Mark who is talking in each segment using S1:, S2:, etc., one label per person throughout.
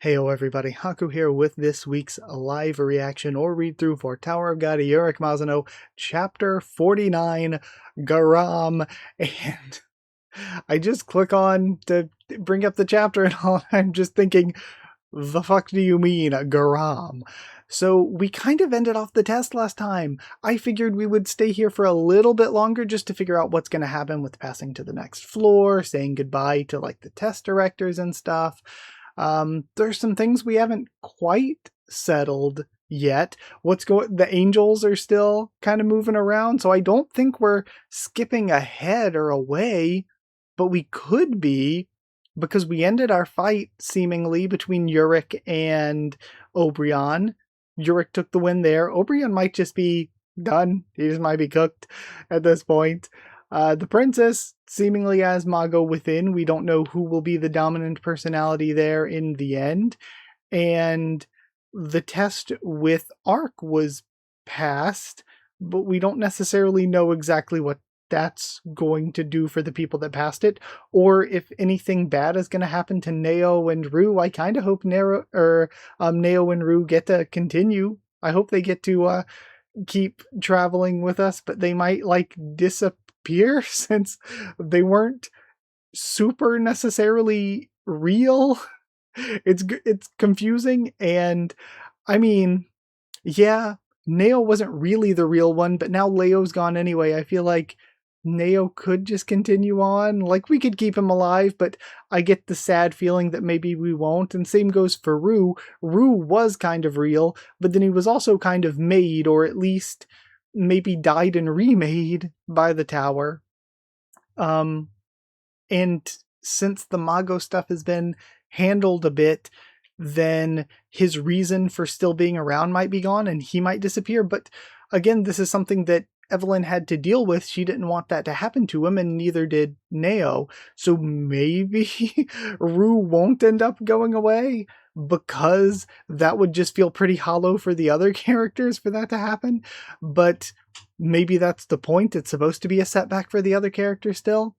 S1: Heyo everybody, Haku here with this week's live reaction or read through for Tower of God Urek Mazino, Chapter 49, Garam, and I just click on to bring up the chapter and all, I'm just thinking, the fuck do you mean, Garam? So we kind of ended off the test last time. I figured we would stay here for a little bit longer just to figure out what's going to happen with passing to the next floor, saying goodbye to like the test directors and stuff. There's some things we haven't quite settled yet. The angels are still kind of moving around, so I don't think we're skipping ahead or away, but we could be, because we ended our fight seemingly between Urek and Obrion. Urek took the win there. Obrion might just be done. He just might be cooked at this point. The princess seemingly has Mago within. We don't know who will be the dominant personality there in the end. And the test with Ark was passed, but we don't necessarily know exactly what that's going to do for the people that passed it, or if anything bad is going to happen to Neo and Rue. I kind of hope Neo and Rue get to continue. I hope they get to keep traveling with us, but they might like disappear since they weren't super necessarily real. It's confusing, and I mean, yeah, Neo wasn't really the real one, but now Leo's gone anyway. I feel like Neo could just continue on. Like, we could keep him alive, but I get the sad feeling that maybe we won't. And same goes for Rue. Rue was kind of real, but then he was also kind of made, or at least maybe died and remade by the tower. And since the Mago stuff has been handled a bit, then his reason for still being around might be gone and he might disappear. But again, this is something that Evelyn had to deal with. She didn't want that to happen to him, and neither did Neo. So maybe Rue won't end up going away, because that would just feel pretty hollow for the other characters for that to happen. But maybe that's the point. It's supposed to be a setback for the other characters still.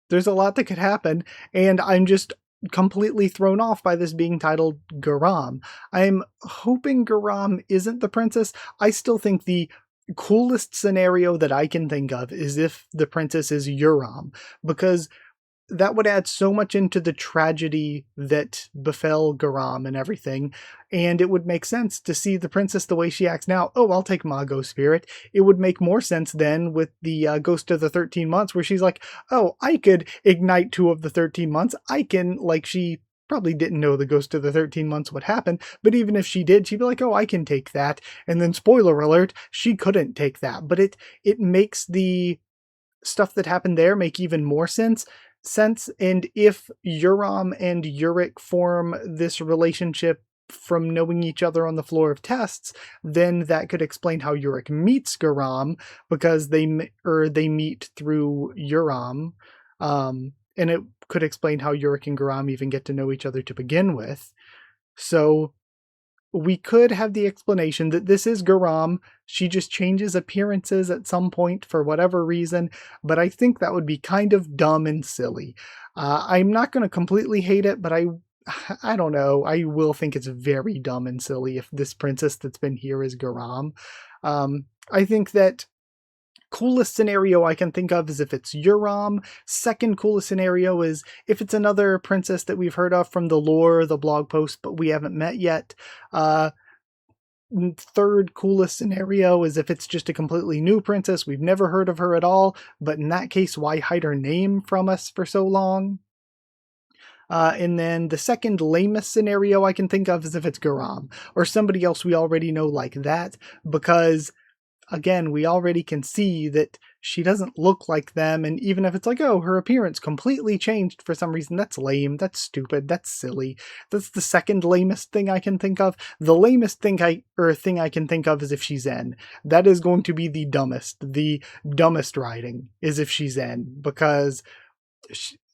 S1: There's a lot that could happen, and I'm just completely thrown off by this being titled Garam. I'm hoping Garam isn't the princess. I still think the coolest scenario that I can think of is if the princess is Uram, because that would add so much into the tragedy that befell Garam and everything, and it would make sense to see the princess the way she acts now. Oh, I'll take Mago Spirit. It would make more sense then with the Ghost of the 13 Months, where she's like, oh, I could ignite 2 of the 13 months. I can, like, she probably didn't know the Ghost of the 13 Months would happen, but even if she did, she'd be like, oh, I can take that. And then, spoiler alert, she couldn't take that. But it makes the stuff that happened there make even more sense. And if Uram and Urek form this relationship from knowing each other on the floor of tests, then that could explain how Urek meets Garam, because they meet through Uram, and it could explain how Urek and Garam even get to know each other to begin with. So we could have the explanation that this is Garam. She just changes appearances at some point for whatever reason, but I think that would be kind of dumb and silly. I'm not going to completely hate it, but I don't know. I will think it's very dumb and silly if this princess that's been here is Garam. I think that coolest scenario I can think of is if it's Uram. Second coolest scenario is if it's another princess that we've heard of from the lore, the blog post, but we haven't met yet. Third coolest scenario is if it's just a completely new princess. We've never heard of her at all, but in that case, why hide her name from us for so long? And then the second lamest scenario I can think of is if it's Garam, or somebody else we already know like that, because again, we already can see that she doesn't look like them, and even if it's like, oh, her appearance completely changed for some reason, that's lame, that's stupid, that's silly. That's the second lamest thing I can think of. The lamest thing I can think of is if she's Zen. That is going to be the dumbest writing, is if she's Zen, because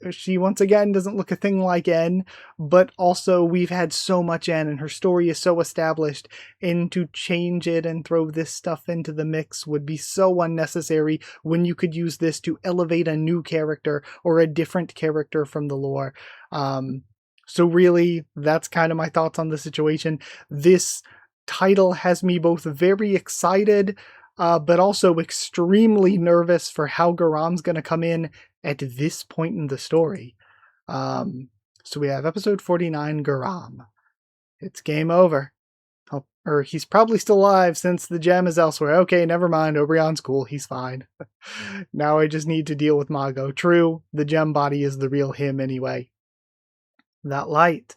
S1: she once again doesn't look a thing like N, but also we've had so much N and her story is so established, and to change it and throw this stuff into the mix would be so unnecessary when you could use this to elevate a new character or a different character from the lore. So really, that's kind of my thoughts on the situation. This title has me both very excited, but also extremely nervous for how Garam's going to come in at this point in the story. So we have episode 49, Garam. It's game over. Oh, or he's probably still alive since the gem is elsewhere. Okay, never mind. Obrion's cool. He's fine. Now I just need to deal with Mago. True, the gem body is the real him anyway. That light.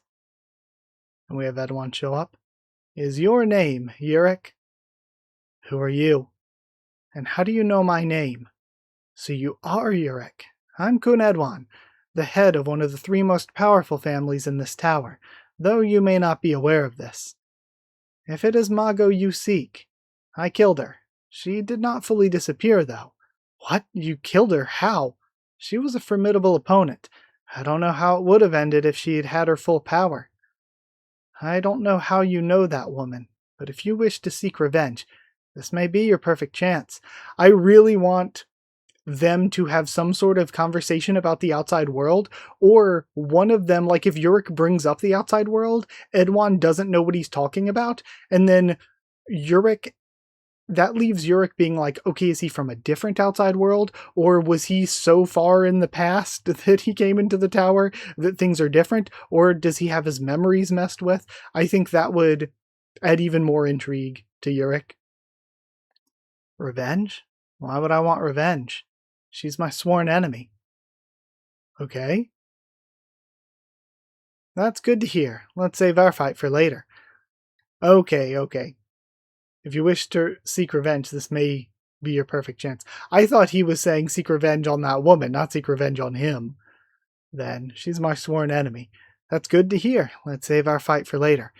S1: And we have Edwan show up. Is your name Urek? Who are you? And how do you know my name? So you are Urek. I'm Kun Edwan, the head of one of the 3 most powerful families in this tower, though you may not be aware of this. If it is Mago you seek, I killed her. She did not fully disappear, though. What? You killed her? How? She was a formidable opponent. I don't know how it would have ended if she had had her full power. I don't know how you know that woman, but if you wish to seek revenge, this may be your perfect chance. I really want them to have some sort of conversation about the outside world, or one of them, like if Urek brings up the outside world, Edwan doesn't know what he's talking about, and then Urek, that leaves Urek being like, okay, is he from a different outside world, or was he so far in the past that he came into the tower that things are different, or does he have his memories messed with? I think that would add even more intrigue to Urek. Revenge? Why would I want revenge? She's my sworn enemy. Okay. That's good to hear. Let's save our fight for later. Okay. If you wish to seek revenge, this may be your perfect chance. I thought he was saying seek revenge on that woman, not seek revenge on him. Then, she's my sworn enemy. That's good to hear. Let's save our fight for later.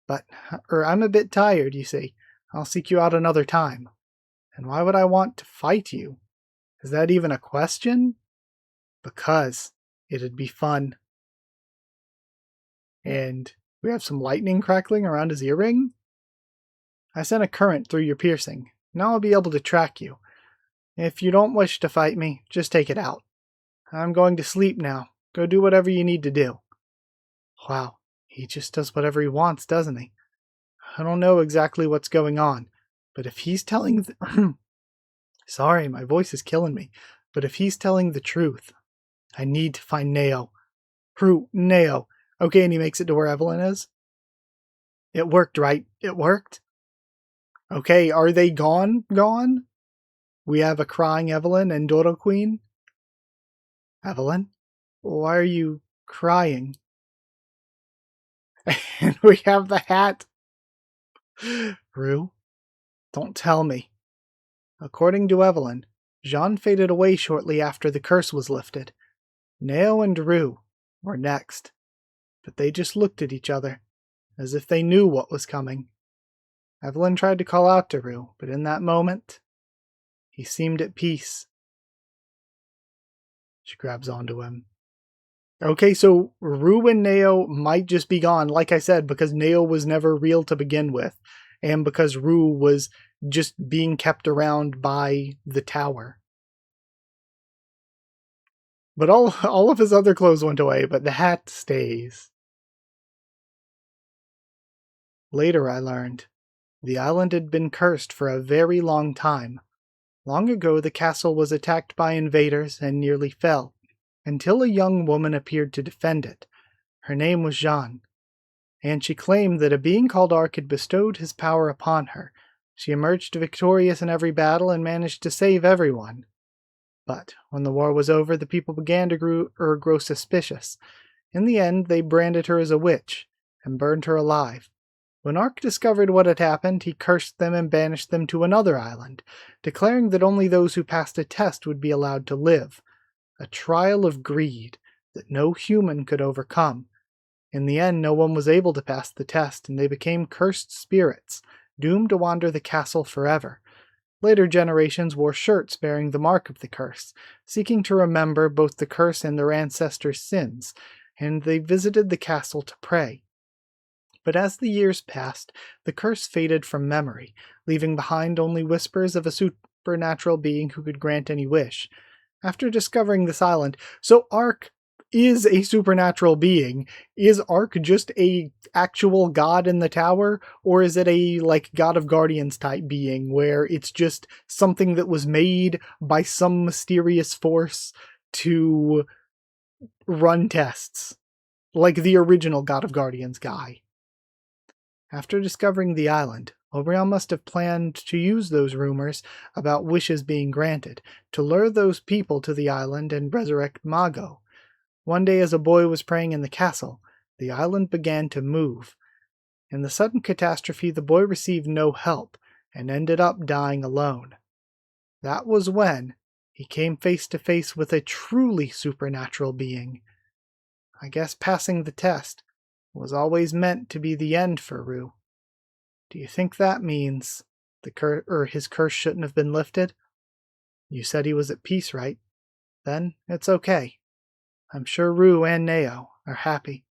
S1: But, I'm a bit tired, you see. I'll seek you out another time. And why would I want to fight you? Is that even a question? Because it'd be fun. And we have some lightning crackling around his earring. I sent a current through your piercing. Now I'll be able to track you. If you don't wish to fight me, just take it out. I'm going to sleep now. Go do whatever you need to do. Wow, he just does whatever he wants, doesn't he? I don't know exactly what's going on, but if he's telling Sorry, my voice is killing me. But if he's telling the truth, I need to find Neo. Neo. Okay, and he makes it to where Evelyn is. It worked, right? It worked? Okay, are they gone? Gone? We have a crying Evelyn and Dodo Queen. Evelyn? Why are you crying? And we have the hat. Rue? Don't tell me. According to Evelyn, Jean faded away shortly after the curse was lifted. Neo and Rue were next, but they just looked at each other, as if they knew what was coming. Evelyn tried to call out to Rue, but in that moment, he seemed at peace. She grabs onto him. Okay, so Rue and Neo might just be gone, like I said, because Neo was never real to begin with, and because Rue was just being kept around by the tower. But all of his other clothes went away, but the hat stays. Later I learned, the island had been cursed for a very long time. Long ago the castle was attacked by invaders and nearly fell, until a young woman appeared to defend it. Her name was Jeanne, and she claimed that a being called Ark had bestowed his power upon her. She emerged victorious in every battle and managed to save everyone. But when the war was over, the people began to grow suspicious. In the end, they branded her as a witch and burned her alive. When Ark discovered what had happened, he cursed them and banished them to another island, declaring that only those who passed a test would be allowed to live. A trial of greed that no human could overcome. In the end, no one was able to pass the test, and they became cursed spirits, doomed to wander the castle forever. Later generations wore shirts bearing the mark of the curse, seeking to remember both the curse and their ancestors' sins, and they visited the castle to pray. But as the years passed, the curse faded from memory, leaving behind only whispers of a supernatural being who could grant any wish. After discovering this island, so Ark is a supernatural being. Is Ark just a actual god in the tower, or is it a like God of Guardians type being where it's just something that was made by some mysterious force to run tests, like the original God of Guardians guy? After discovering the island, Oberon must have planned to use those rumors about wishes being granted to lure those people to the island and resurrect Mago. One day, as a boy was praying in the castle, the island began to move. In the sudden catastrophe, the boy received no help and ended up dying alone. That was when he came face to face with a truly supernatural being. I guess passing the test was always meant to be the end for Rue. Do you think that means his curse shouldn't have been lifted? You said he was at peace, right? Then it's okay. I'm sure Rue and Neo are happy.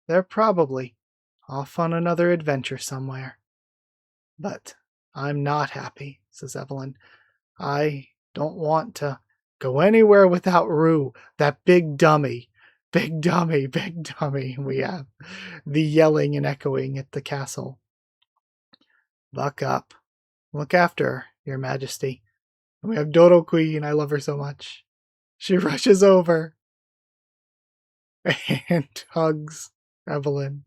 S1: They're probably off on another adventure somewhere. But I'm not happy, says Evelyn. I don't want to go anywhere without Rue, that big dummy. Big dummy, big dummy. We have the yelling and echoing at the castle. Buck up. Look after her, Your Majesty. And we have Dodo Queen. I love her so much. She rushes over and hugs Evelyn.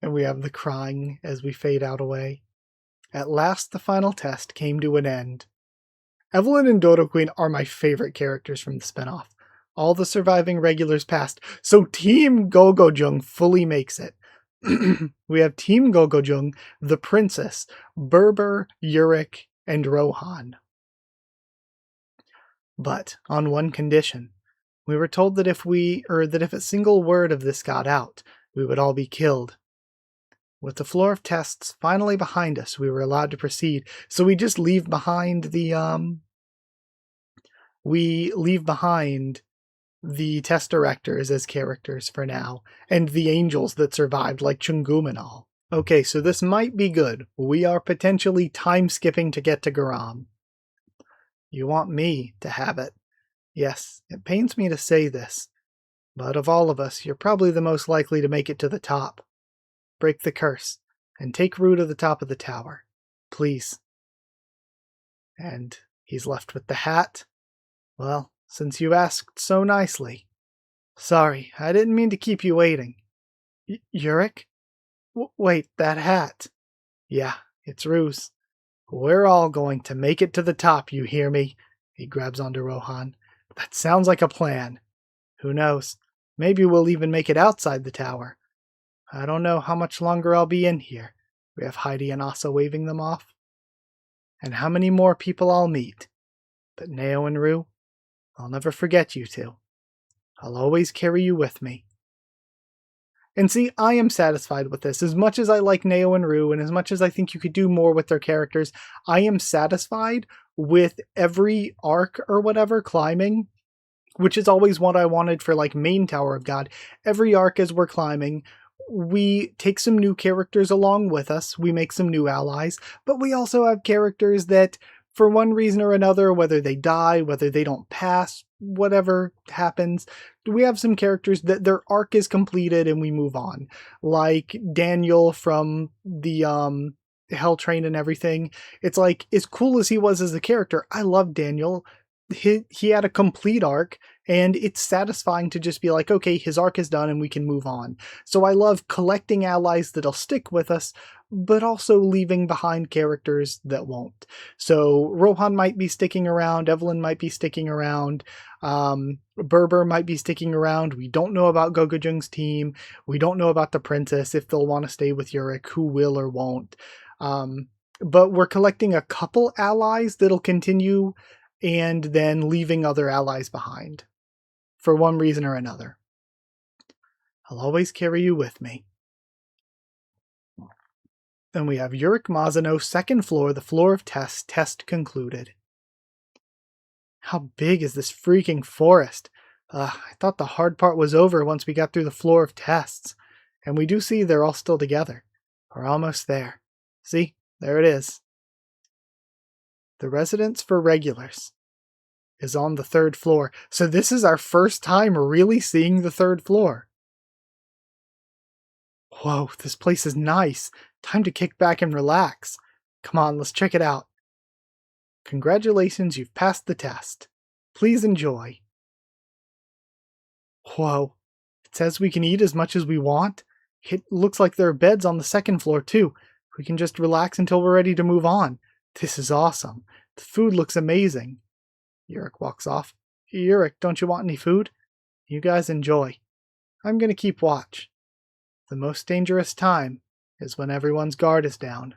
S1: And we have the crying as we fade out away. At last, the final test came to an end. Evelyn and Dodo Queen are my favorite characters from the spinoff. All the surviving regulars passed, so Team Gogojung fully makes it. We have Team Gogojung, the Princess, Berber, Urek, and Rohan. But on one condition. We were told that if a single word of this got out, we would all be killed. With the floor of tests finally behind us, we were allowed to proceed. So we just leave behind the test directors as characters for now, and the angels that survived, like Chungum and all. Okay, so this might be good. We are potentially time-skipping to get to Garam. You want me to have it. Yes, it pains me to say this, but of all of us, you're probably the most likely to make it to the top. Break the curse, and take Rue to the top of the tower. Please. And he's left with the hat. Well, since you asked so nicely. Sorry, I didn't mean to keep you waiting. Urek? Wait, that hat. Yeah, it's Rue's. We're all going to make it to the top, you hear me? He grabs onto Rohan. That sounds like a plan. Who knows? Maybe we'll even make it outside the tower. I don't know how much longer I'll be in here. We have Heidi and Asa waving them off. And how many more people I'll meet. But Neo and Rue, I'll never forget you two. I'll always carry you with me. And see, I am satisfied with this. As much as I like Neo and Rue, and as much as I think you could do more with their characters, I am satisfied with every arc or whatever climbing, which is always what I wanted for like main Tower of God. Every arc as we're climbing, we take some new characters along with us, we make some new allies, but we also have characters that, for one reason or another, whether they die, whether they don't pass, whatever happens, we have some characters that their arc is completed and we move on. Like Daniel from the Hell Train and everything. It's like, as cool as he was as a character, I love Daniel. He had a complete arc, and it's satisfying to just be like, okay, his arc is done and we can move on. So I love collecting allies that'll stick with us, but also leaving behind characters that won't. So Rohan might be sticking around, Evelyn might be sticking around, Berber might be sticking around. We don't know about Gogojung's team. We don't know about the princess, if they'll want to stay with Urek, who will or won't. But we're collecting a couple allies that'll continue, and then leaving other allies behind, for one reason or another. I'll always carry you with me. Then we have Urek Mazino, second floor, the floor of tests, test concluded. How big is this freaking forest? I thought the hard part was over once we got through the floor of tests. And we do see they're all still together. We're almost there. See? There it is. The residence for regulars. is on the 3rd floor. So this is our first time really seeing the 3rd floor. Whoa, this place is nice. Time to kick back and relax. Come on, let's check it out. Congratulations, you've passed the test. Please enjoy. Whoa, it says we can eat as much as we want. It looks like there are beds on the 2nd floor too. We can just relax until we're ready to move on. This is awesome. The food looks amazing. Urek walks off. Urek, don't you want any food? You guys enjoy. I'm gonna keep watch. The most dangerous time is when everyone's guard is down.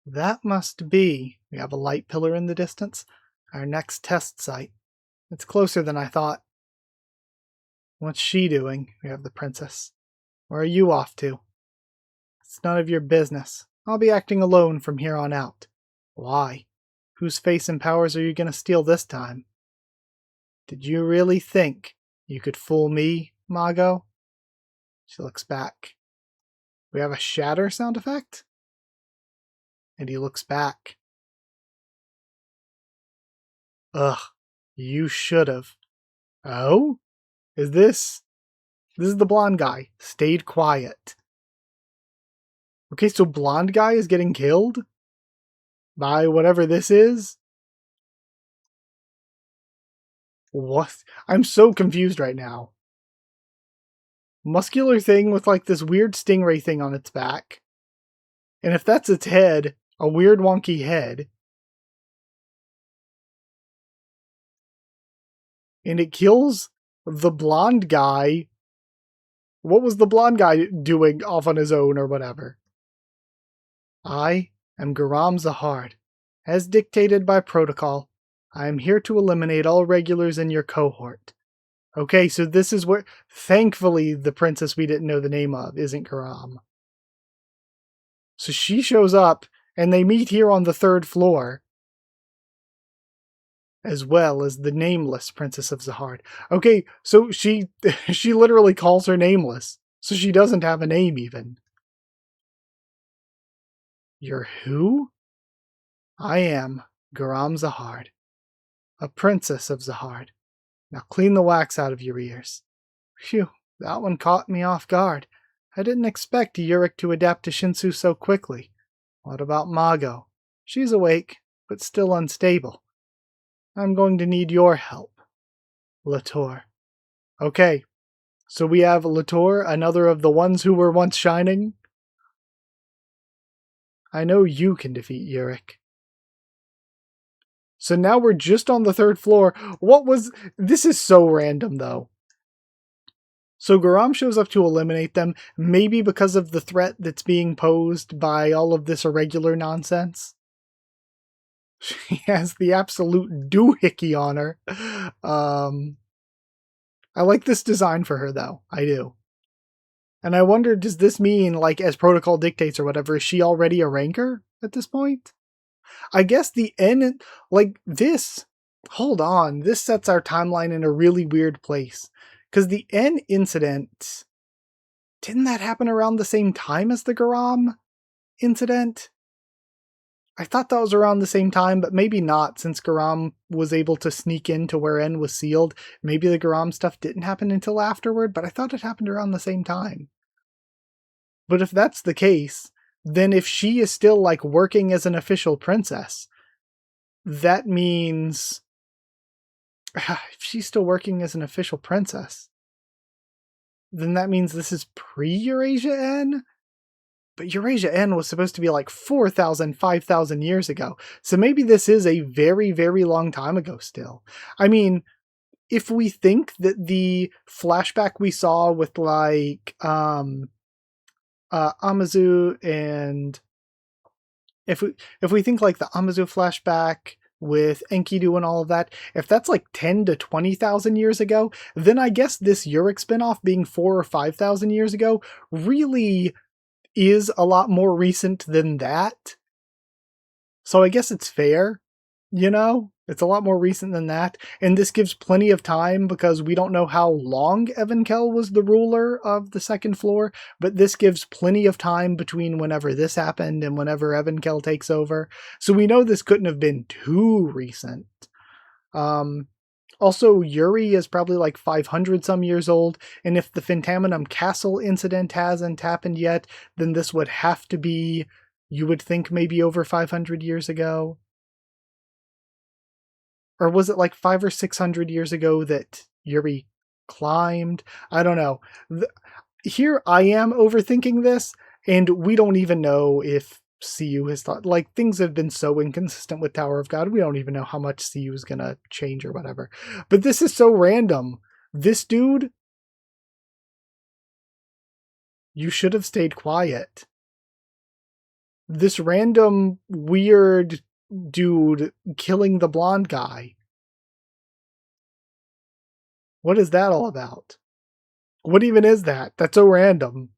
S1: That must be, we have a light pillar in the distance, our next test site. It's closer than I thought. What's she doing? We have the princess. Where are you off to? It's none of your business. I'll be acting alone from here on out. Why? Whose face and powers are you going to steal this time? Did you really think you could fool me, Mago? She looks back. We have a shatter sound effect? And he looks back. Ugh, you should've. Oh? This is the blonde guy. Stayed quiet. Okay, so blonde guy is getting killed? By whatever this is? What? I'm so confused right now. Muscular thing with like this weird stingray thing on its back. And if that's its head, a weird wonky head. And it kills the blonde guy. What was the blonde guy doing off on his own or whatever? I am Garam Zahard. As dictated by protocol, I am here to eliminate all regulars in your cohort. Okay, so this is where, thankfully, the princess we didn't know the name of isn't Garam. So she shows up, and they meet here on the 3rd floor, as well as the nameless Princess of Zahard. Okay, so she literally calls her nameless, so she doesn't have a name even. You're who? I am Garam Zahard, a princess of Zahard. Now clean the wax out of your ears. Phew, that one caught me off guard. I didn't expect Urek to adapt to Shinsu so quickly. What about Mago? She's awake, but still unstable. I'm going to need your help. Latour. Okay, so we have Latour, another of the ones who were once shining. I know you can defeat Urek. So now we're just on the 3rd floor. This is so random though. So Garam shows up to eliminate them, maybe because of the threat that's being posed by all of this irregular nonsense. She has the absolute doohickey on her. I like this design for her though. I do. And I wonder, does this mean, like, as protocol dictates or whatever, is she already a ranker at this point? I guess the end, like, this, hold on, this sets our timeline in a really weird place. Because the N incident, didn't that happen around the same time as the Garam incident? I thought that was around the same time, but maybe not, since Garam was able to sneak into where N was sealed. Maybe the Garam stuff didn't happen until afterward, but I thought it happened around the same time. But if that's the case, then if she is still, like, working as an official princess, that means... if she's still working as an official princess, then that means this is pre-Eurasia N? But Eurasia N was supposed to be like 4,000, 5,000 years ago. So maybe this is a very, very long time ago still. I mean, if we think that the flashback we saw with like Amazu, and if we think like the Amazu flashback with Enkidu and all of that, if that's like 10 to 20,000 years ago, then I guess this Urek spinoff being 4 or 5,000 years ago really is a lot more recent than that. So I guess it's fair, you know? It's a lot more recent than that, and this gives plenty of time because we don't know how long Evankel was the ruler of the second floor, but this gives plenty of time between whenever this happened and whenever Evankel takes over. So we know this couldn't have been too recent. Also, Yuri is probably like 500 some years old, and if the Phantaminum Castle incident hasn't happened yet, then this would have to be, you would think, maybe over 500 years ago. Or was it like 500 or 600 years ago that Yuri climbed? I don't know. Here I am overthinking this, and we don't even know if CU has thought, like, things have been so inconsistent with Tower of God, we don't even know how much CU is gonna change or whatever. But this is so random. This dude, you should have stayed quiet. This random weird dude killing the blonde guy. What is that all about? What even is that? That's so random.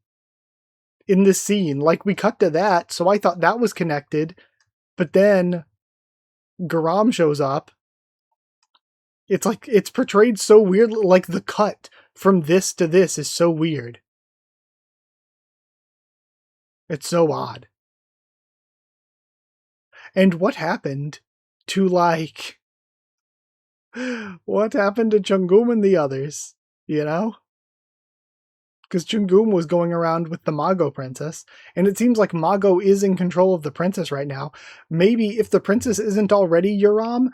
S1: In this scene, like, we cut to that, so I thought that was connected, but then Garam shows up. It's like, it's portrayed so weird, like the cut from this to this is so weird. It's so odd. And what happened to, like, what happened to Chungum and the others, you know? Because Chungum was going around with the Mago princess, and it seems like Mago is in control of the princess right now. Maybe if the princess isn't already Yuram,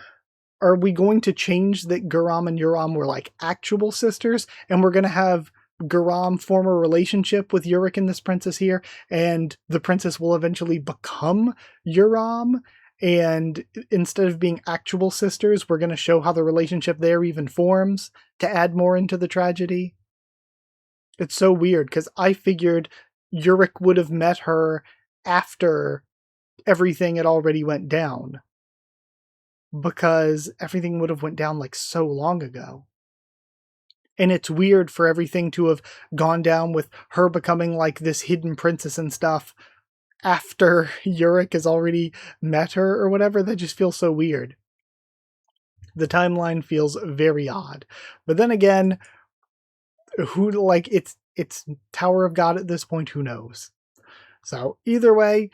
S1: are we going to change that Garam and Yuram were like actual sisters, and we're going to have Garam form a relationship with Urek and this princess here, and the princess will eventually become Yuram, and instead of being actual sisters, we're going to show how the relationship there even forms to add more into the tragedy? It's so weird, because I figured Urek would have met her after everything had already went down, because everything would have went down like so long ago. And it's weird for everything to have gone down with her becoming like this hidden princess and stuff after Urek has already met her or whatever. That just feels so weird. The timeline feels very odd. But then again, who, like, it's Tower of God at this point, who knows? So either way,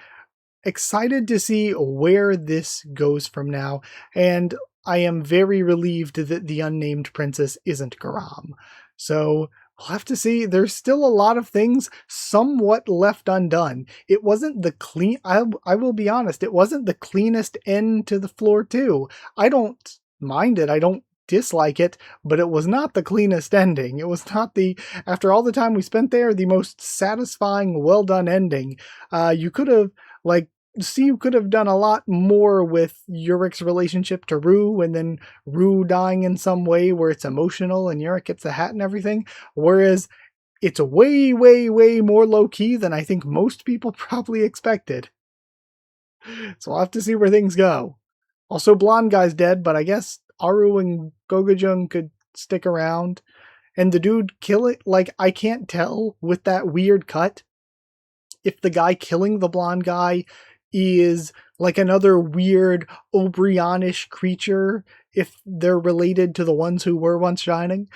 S1: excited to see where this goes from now, and I am very relieved that the unnamed princess isn't Garam. So we'll have to see. There's still a lot of things somewhat left undone. It wasn't the clean, I will be honest, it wasn't the cleanest end to the floor 2. I don't mind it. I don't dislike it, but it was not the cleanest ending. It was not the, after all the time we spent there, the most satisfying, well done ending. You could have, like, you could have done a lot more with Urek's relationship to Rue, and then Rue dying in some way where it's emotional and Urek gets the hat and everything, whereas it's way, way, way more low-key than I think most people probably expected. So we'll have to see where things go. Also, Blonde Guy's dead, but I guess Aru and Gogajung could stick around. And the dude kill it, like, I can't tell with that weird cut if the guy killing the blonde guy is like another weird Obrianish creature, if they're related to the ones who were once shining,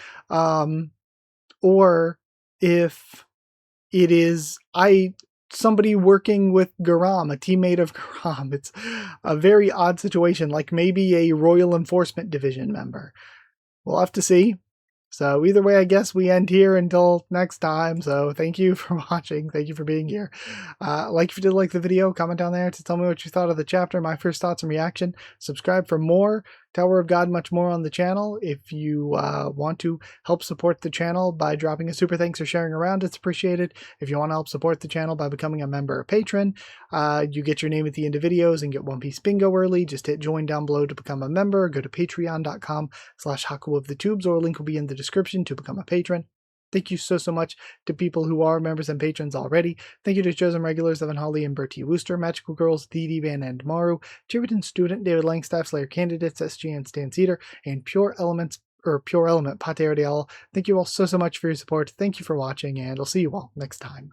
S1: or if it is somebody working with Garam, a teammate of Garam. It's a very odd situation, like maybe a Royal Enforcement Division member. We'll have to see. So either way, I guess we end here until next time. So thank you for watching. Thank you for being here. Like if you did like the video, comment down there to tell me what you thought of the chapter, my first thoughts and reaction. Subscribe for more Tower of God, much more on the channel. If you want to help support the channel by dropping a super thanks or sharing around, it's appreciated. If you want to help support the channel by becoming a member or patron, you get your name at the end of videos and get One Piece bingo early. Just hit join down below to become a member. Go to patreon.com/Haku of the Tubes, or a link will be in the description to become a patron. Thank you so much to people who are members and patrons already. Thank you to chosen regulars Evan Hawley and Bertie Wooster, Magical Girls, Dee Van and Maru, Tiverton Student, David Langstaff, Slayer Candidates, SG and Stan Cedar, and Pure Element Pate Ardial. Thank you all so much for your support. Thank you for watching, and I'll see you all next time.